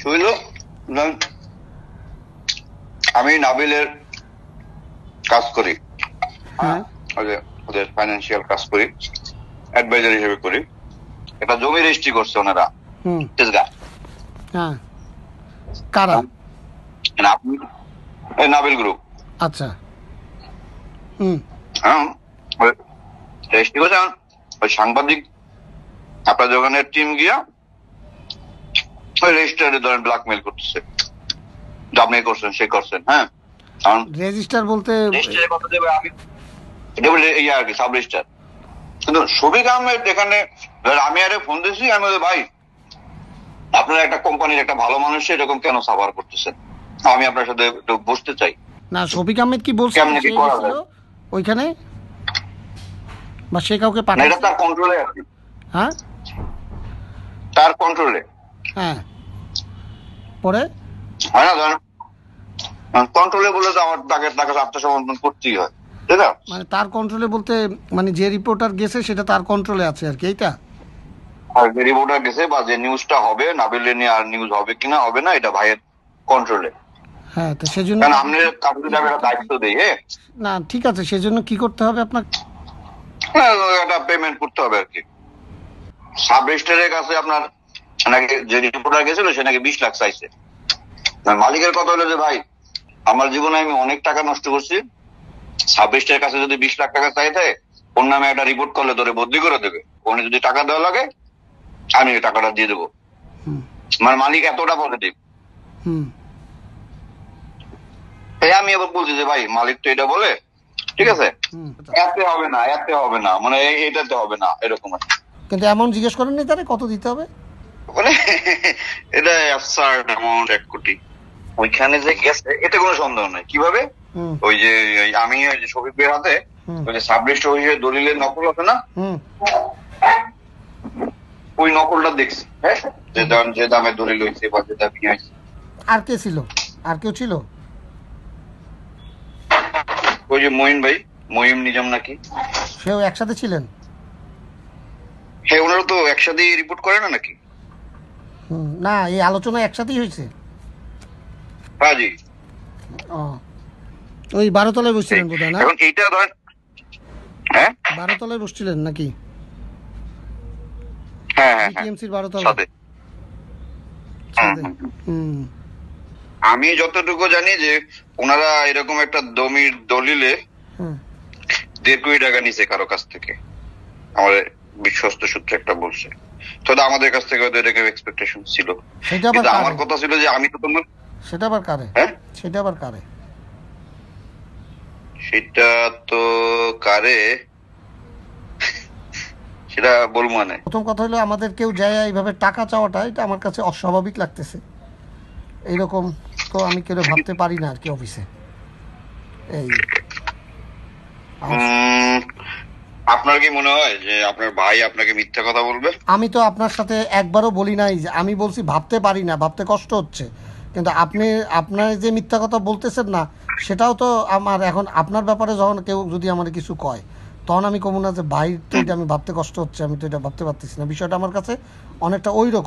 Issue হইলো, আমি নাবিলের কাজ করি, ওদের ফাইন্যান্সিয়াল কাজ করি, অ্যাডভাইজার হিসেবে করি। একটা জমি রেজিস্ট্রি করছে ওনারা তেজগাঁ। কারা? আপনি নাবিল গ্রুপ। আচ্ছা। হ্যাঁ, রেজিস্ট্রি করছে। ওই সাংবাদিক আপনার দোকানের টিম গিয়া ওই রেজিস্টারে ধরেন ব্ল্যাকমেল করতেছে, আপনি করছেন, সে করছেন। হ্যাঁ, রেজিস্টার বলতে কথা দেবে আমি ইয়ে আর কি, সাব রেজিস্টার। কিন্তু শফিক আহমেদ এখানে, আমি আরে ফোন দিয়েছি, আমি বলি ভাই আপনারা একটা কোম্পানির একটা ভালো মানুষ এরকম কেন সাফার করতেছেন, আমি আপনার সাথে একটু বসতে চাই। না, শফিক আহমেদ কি বলছে ওইখানে, বা সে কাউকে পাঠায়? এটা তার কন্ট্রোলে আছে। হ্যাঁ, তার কন্ট্রোলে। হ্যাঁ, পরে হয় না, ধরেন কন্ট্রোলে বলে তো আমার তাকে আত্মসমর্পণ করতেই হয়, তাই না? মানে তার কন্ট্রোলে বলতে মানে যে রিপোর্টার গেছে সেটা তার কন্ট্রোলে আছে আর কি, এইটা? আর যে রিপোর্টার গেছে বা যে নিউজটা হবে, নাবিল নিয়ে আর নিউজ হবে কিনা হবে না, এটা ভাইয়ের কন্ট্রোলে। হ্যাঁ, তো সেজন্য আপনি একটা দায়িত্ব দেই। না, ঠিক আছে, সেজন্য কি করতে হবে আপনার? একটা পেমেন্ট করতে হবে আর কি। সাব রেজিস্ট্রারের কাছে আপনার নাকি যে রিপোর্টার গেছিল সে নাকি 20 লাখ চাইছে। মালিকের কথা হলো যে ভাই আমার জীবনে আমি অনেক টাকা নষ্ট করছি, সাব রেজিস্ট্রারের কাছে যদি 20 লাখ টাকা চাইতে, ওর নামে একটা রিপোর্ট করলে ধরে বদলি করে দেবে, ওখানে যদি টাকা দেওয়া লাগে আমি টাকাটা দিয়ে দেবো। মানে মালিক এতটা পজিটিভ। আমি আবার বলছি যে ভাই মালিক তো এটা বলে, ঠিক আছে, এতে হবে না, মানে এটাতে হবে না, এরকম আছে। কিন্তু এমন জিজ্ঞেস করেননি তারে কত দিতে হবে? মানে এটা অ্যাবসার্ড অ্যামাউন্ট, 1 কোটি ওইখানে যে গেছে এতে কোনো সন্দেহ নাই। কিভাবে? ওই যে আমি ওই যে শফিক ভাইয়ের হাতে ওই যে সাব রেজিস্ট্রার হিসেবে দলিলের নকল আছে না, ওই নকলটা দেখছি। হ্যাঁ, যে দামে দলিল হয়েছে বা যে দামে হয়েছে। আর কে ছিল? আর কেউ ছিল? ওই যে মহিম নিজাম নাকি, সেও একসাথে ছিলেন? হ্যাঁ, ওনারা তো একসাথে রিপোর্ট করে না নাকি? না, এই আলোচনা একসাথেই হয়েছে। হ্যাঁ জি। ওই 12 তলায় বসছিলেন বোধ হয়, না? এখন এইটা ধরেন, হ্যাঁ 12 তলায় বসছিলেন নাকি? হ্যাঁ, টিএমসির 12 তলায়। আমি যতটুকু জানি যে ওনারা এরকম একটা জমির দলিলে 1.5 কোটি টাকা নিছে কারো কাছ থেকে, আমাদের বিশ্বস্ত সূত্রে একটা বলছে। তো আমাদের কাছ থেকে ওদের এক্সপেকটেশন ছিল, কিন্তু আমার কথা ছিল যে আমি তো তোমার সেটা আবার কারে? সেটা তো কারে সেটা বলবো না। প্রথম কথা হলো আমাদের কেউ যায় এইভাবে টাকা চাওয়াটা, এটা আমার কাছে অস্বাভাবিক লাগতেছে। এইরকম তো আমি কেউ ভাবতে পারি না আর কি অফিসে। এই আপনার কি মনে হয় যে আপনার ভাই আপনাকে মিথ্যা কথা বলবে? আমি তো আপনার সাথে একবারও বলি নাই যে, আমি বলছি ভাবতে পারি না, ভাবতে কষ্ট হচ্ছে। কিন্তু আপনার যে মিথ্যা কথা বলতেছেন না, সেটাও তো আমার এখন আপনার ব্যাপারে যখন কেউ যদি আমার কিছু কয়, তখন আমি কমু না যে ভাই তো এটা আমি ভাবতে কষ্ট হচ্ছে, আমি তো এটা ভাবতে পারতেছি না। বিষয়টা আমার কাছে অনেকটা ওই রকম।